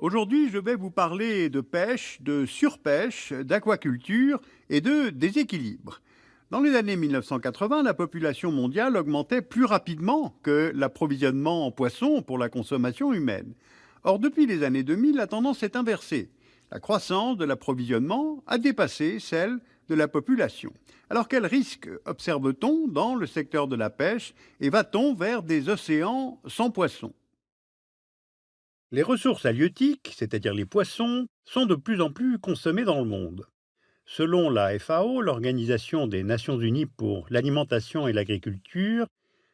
Aujourd'hui, je vais vous parler de pêche, de surpêche, d'aquaculture et de déséquilibre. Dans les années 1980, la population mondiale augmentait plus rapidement que l'approvisionnement en poissons pour la consommation humaine. Or, depuis les années 2000, la tendance est inversée. La croissance de l'approvisionnement a dépassé celle de la population. Alors, quels risques observe-t-on dans le secteur de la pêche et va-t-on vers des océans sans poissons? Les ressources halieutiques, c'est-à-dire les poissons, sont de plus en plus consommées dans le monde. Selon la FAO, l'Organisation des Nations Unies pour l'alimentation et l'agriculture,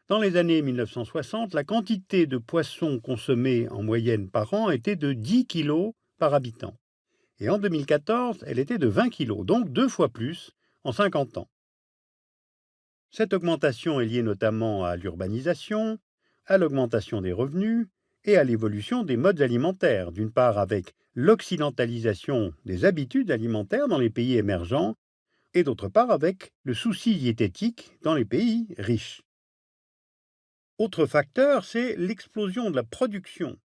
dans les années 1960, la quantité de poissons consommés en moyenne par an était de 10 kilos par habitant. Et en 2014, elle était de 20 kilos, donc 2 fois plus en 50 ans. Cette augmentation est liée notamment à l'urbanisation, à l'augmentation des revenus et à l'évolution des modes alimentaires, d'une part avec l'occidentalisation des habitudes alimentaires dans les pays émergents et d'autre part avec le souci diététique dans les pays riches. Autre facteur, c'est l'explosion de la production.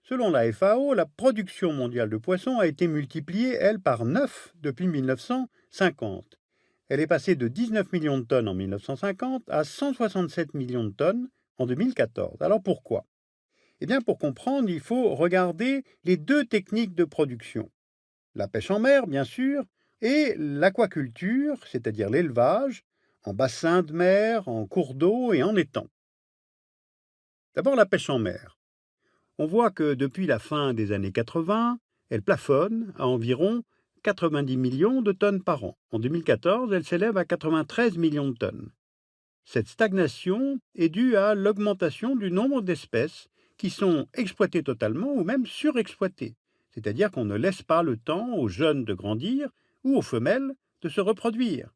Selon la FAO, la production mondiale de poissons a été multipliée, elle, par 9 depuis 1950. Elle est passée de 19 millions de tonnes en 1950 à 167 millions de tonnes en 2014. Alors pourquoi? Eh bien, pour comprendre, il faut regarder les deux techniques de production. La pêche en mer, bien sûr, et l'aquaculture, c'est-à-dire l'élevage, en bassin de mer, en cours d'eau et en étang. D'abord, la pêche en mer. On voit que depuis la fin des années 80, elle plafonne à environ 90 millions de tonnes par an. En 2014, elle s'élève à 93 millions de tonnes. Cette stagnation est due à l'augmentation du nombre d'espèces qui sont exploitées totalement ou même surexploitées, c'est-à-dire qu'on ne laisse pas le temps aux jeunes de grandir ou aux femelles de se reproduire.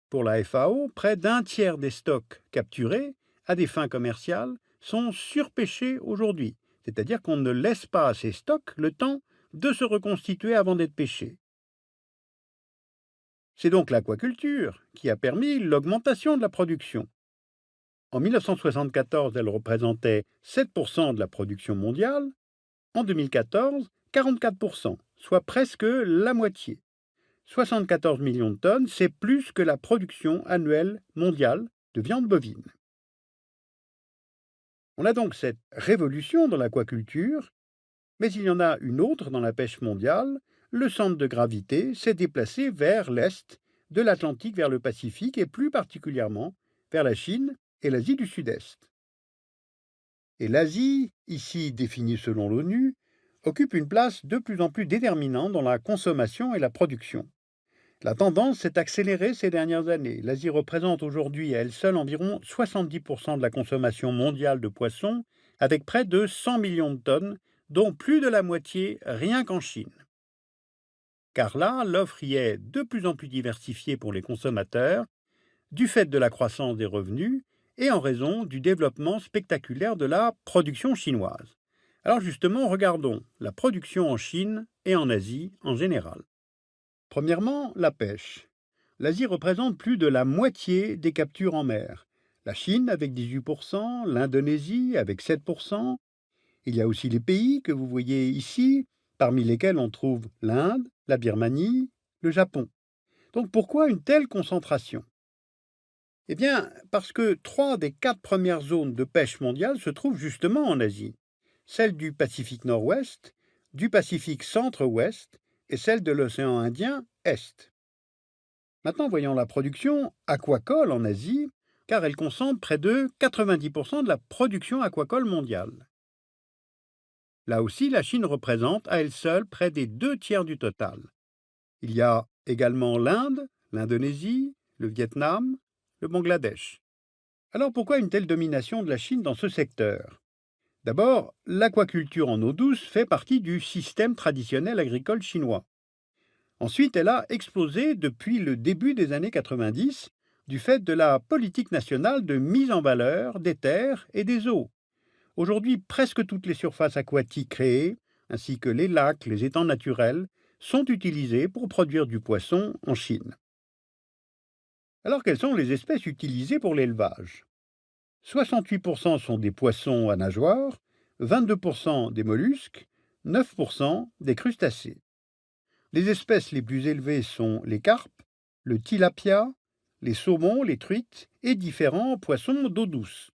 Pour la FAO, près d'un tiers des stocks capturés à des fins commerciales sont surpêchés aujourd'hui, c'est-à-dire qu'on ne laisse pas à ces stocks le temps de se reconstituer avant d'être pêchés. C'est donc l'aquaculture qui a permis l'augmentation de la production. En 1974, elle représentait 7% de la production mondiale. En 2014, 44%, soit presque la moitié. 74 millions de tonnes, c'est plus que la production annuelle mondiale de viande bovine. On a donc cette révolution dans l'aquaculture, mais il y en a une autre dans la pêche mondiale. Le centre de gravité s'est déplacé vers l'est, de l'Atlantique vers le Pacifique et plus particulièrement vers la Chine et l'Asie du Sud-Est. Et l'Asie, ici définie selon l'ONU, occupe une place de plus en plus déterminante dans la consommation et la production. La tendance s'est accélérée ces dernières années. L'Asie représente aujourd'hui à elle seule environ 70% de la consommation mondiale de poissons, avec près de 100 millions de tonnes, dont plus de la moitié rien qu'en Chine. Car là, l'offre y est de plus en plus diversifiée pour les consommateurs, du fait de la croissance des revenus et en raison du développement spectaculaire de la production chinoise. Alors justement, regardons la production en Chine et en Asie en général. Premièrement, la pêche. L'Asie représente plus de la moitié des captures en mer. La Chine avec 18%, l'Indonésie avec 7%. Il y a aussi les pays que vous voyez ici, parmi lesquels on trouve l'Inde, la Birmanie, le Japon. Donc pourquoi une telle concentration? Eh bien, parce que 3 des 4 premières zones de pêche mondiale se trouvent justement en Asie. Celle du Pacifique Nord-Ouest, du Pacifique Centre-Ouest et celle de l'océan Indien Est. Maintenant, voyons la production aquacole en Asie, car elle concentre près de 90% de la production aquacole mondiale. Là aussi, la Chine représente à elle seule près des 2 tiers du total. Il y a également l'Inde, l'Indonésie, le Vietnam, le Bangladesh. Alors pourquoi une telle domination de la Chine dans ce secteur? D'abord, l'aquaculture en eau douce fait partie du système traditionnel agricole chinois. Ensuite, elle a explosé depuis le début des années 90 du fait de la politique nationale de mise en valeur des terres et des eaux. Aujourd'hui, presque toutes les surfaces aquatiques créées, ainsi que les lacs, les étangs naturels, sont utilisés pour produire du poisson en Chine. Alors, quelles sont les espèces utilisées pour l'élevage? 68% sont des poissons à nageoires, 22% des mollusques, 9% des crustacés. Les espèces les plus élevées sont les carpes, le tilapia, les saumons, les truites et différents poissons d'eau douce.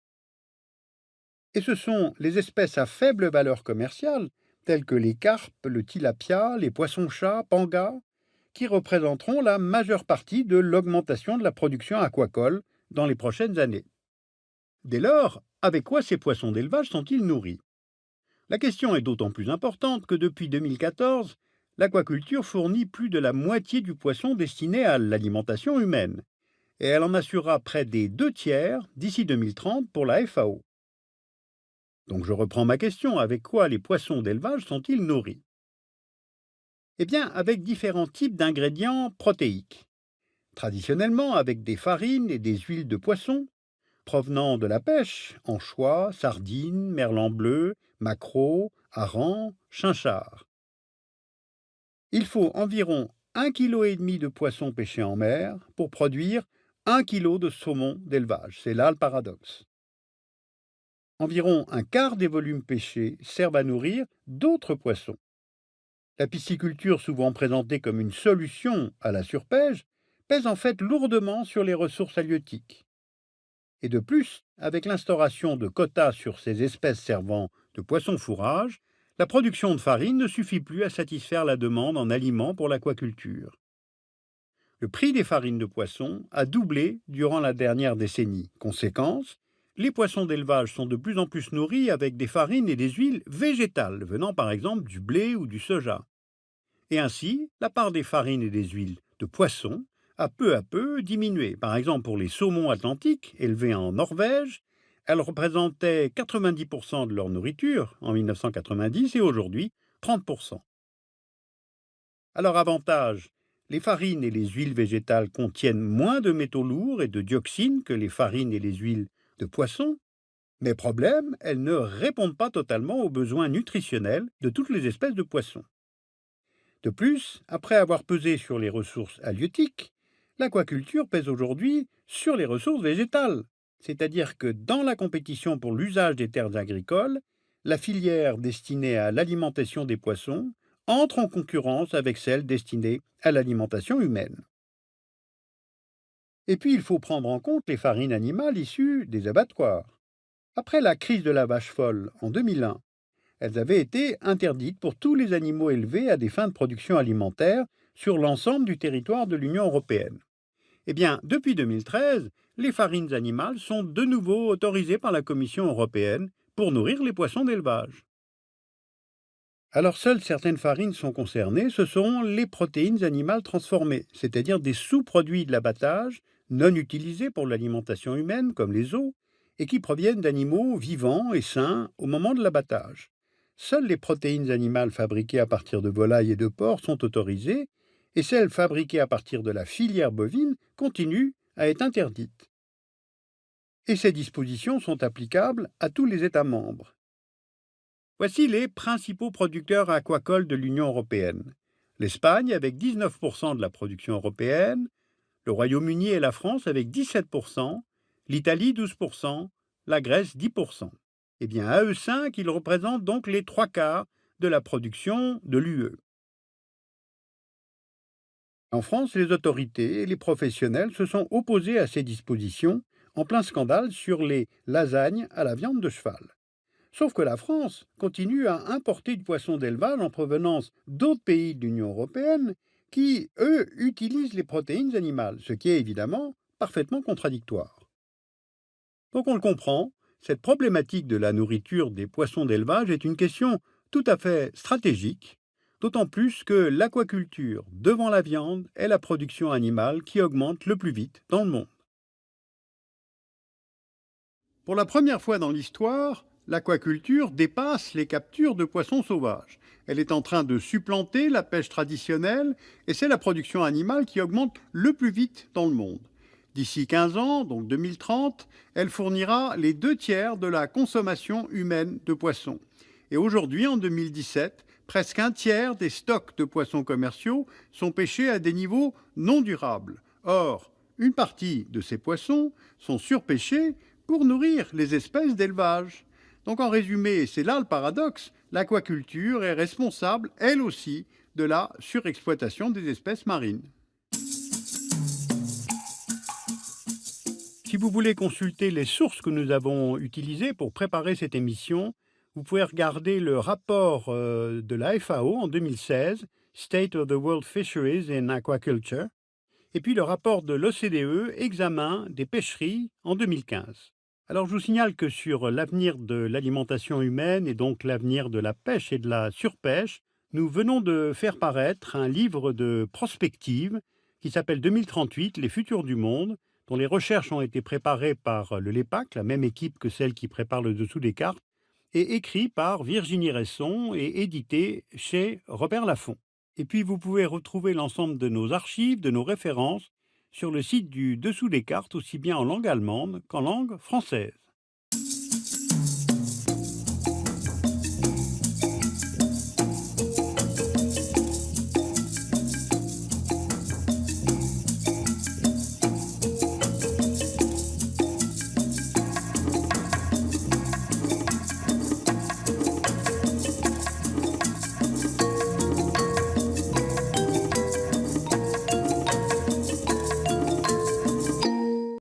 Et ce sont les espèces à faible valeur commerciale, telles que les carpes, le tilapia, les poissons-chats, pangas, qui représenteront la majeure partie de l'augmentation de la production aquacole dans les prochaines années. Dès lors, avec quoi ces poissons d'élevage sont-ils nourris? La question est d'autant plus importante que depuis 2014, l'aquaculture fournit plus de la moitié du poisson destiné à l'alimentation humaine, et elle en assurera près des 2 tiers d'ici 2030 pour la FAO. Donc je reprends ma question, avec quoi les poissons d'élevage sont-ils nourris? Eh bien, avec différents types d'ingrédients protéiques. Traditionnellement avec des farines et des huiles de poisson, provenant de la pêche, anchois, sardines, merlan bleu, maquereau, hareng, chinchard. Il faut environ 1,5 kg de poisson pêché en mer pour produire 1 kg de saumon d'élevage. C'est là le paradoxe. Environ un quart des volumes pêchés servent à nourrir d'autres poissons. La pisciculture, souvent présentée comme une solution à la surpêche, pèse en fait lourdement sur les ressources halieutiques. Et de plus, avec l'instauration de quotas sur ces espèces servant de poissons fourrage, la production de farine ne suffit plus à satisfaire la demande en aliments pour l'aquaculture. Le prix des farines de poisson a doublé durant la dernière décennie. Conséquence, les poissons d'élevage sont de plus en plus nourris avec des farines et des huiles végétales, venant par exemple du blé ou du soja. Et ainsi, la part des farines et des huiles de poisson a peu à peu diminué. Par exemple, pour les saumons atlantiques élevés en Norvège, elles représentaient 90% de leur nourriture en 1990 et aujourd'hui 30%. Alors avantage, les farines et les huiles végétales contiennent moins de métaux lourds et de dioxines que les farines et les huiles de poisson, mais problème, elles ne répondent pas totalement aux besoins nutritionnels de toutes les espèces de poissons. De plus, après avoir pesé sur les ressources halieutiques, l'aquaculture pèse aujourd'hui sur les ressources végétales. C'est-à-dire que dans la compétition pour l'usage des terres agricoles, la filière destinée à l'alimentation des poissons entre en concurrence avec celle destinée à l'alimentation humaine. Et puis il faut prendre en compte les farines animales issues des abattoirs. Après la crise de la vache folle en 2001, elles avaient été interdites pour tous les animaux élevés à des fins de production alimentaire sur l'ensemble du territoire de l'Union européenne. Eh bien, depuis 2013, les farines animales sont de nouveau autorisées par la Commission européenne pour nourrir les poissons d'élevage. Alors seules certaines farines sont concernées, ce sont les protéines animales transformées, c'est-à-dire des sous-produits de l'abattage non utilisés pour l'alimentation humaine, comme les os, et qui proviennent d'animaux vivants et sains au moment de l'abattage. Seules les protéines animales fabriquées à partir de volailles et de porcs sont autorisées, et celles fabriquées à partir de la filière bovine continuent à être interdites. Et ces dispositions sont applicables à tous les États membres. Voici les principaux producteurs aquacoles de l'Union européenne. L'Espagne avec 19% de la production européenne, le Royaume-Uni et la France avec 17%, l'Italie 12%, la Grèce 10%. Eh bien, à eux 5, ils représentent donc les 3/4 de la production de l'UE. En France, les autorités et les professionnels se sont opposés à ces dispositions en plein scandale sur les lasagnes à la viande de cheval. Sauf que la France continue à importer du poisson d'élevage en provenance d'autres pays de l'Union européenne qui, eux, utilisent les protéines animales, ce qui est évidemment parfaitement contradictoire. Donc on le comprend, cette problématique de la nourriture des poissons d'élevage est une question tout à fait stratégique, d'autant plus que l'aquaculture, devant la viande, est la production animale qui augmente le plus vite dans le monde. Pour la première fois dans l'histoire, l'aquaculture dépasse les captures de poissons sauvages. Elle est en train de supplanter la pêche traditionnelle et c'est la production animale qui augmente le plus vite dans le monde. D'ici 15 ans, donc 2030, elle fournira les 2 tiers de la consommation humaine de poissons. Et aujourd'hui, en 2017, presque un tiers des stocks de poissons commerciaux sont pêchés à des niveaux non durables. Or, une partie de ces poissons sont surpêchés pour nourrir les espèces d'élevage. Donc en résumé, c'est là le paradoxe, l'aquaculture est responsable, elle aussi, de la surexploitation des espèces marines. Si vous voulez consulter les sources que nous avons utilisées pour préparer cette émission, vous pouvez regarder le rapport de la FAO en 2016, State of the World Fisheries in Aquaculture, et puis le rapport de l'OCDE, Examen des pêcheries, en 2015. Alors je vous signale que sur l'avenir de l'alimentation humaine et donc l'avenir de la pêche et de la surpêche, nous venons de faire paraître un livre de prospective qui s'appelle 2038, Les futurs du monde, dont les recherches ont été préparées par le LEPAC, la même équipe que celle qui prépare le dessous des cartes, et écrit par Virginie Resson et édité chez Robert Laffont. Et puis vous pouvez retrouver l'ensemble de nos archives, de nos références, sur le site du Dessous des cartes, aussi bien en langue allemande qu'en langue française.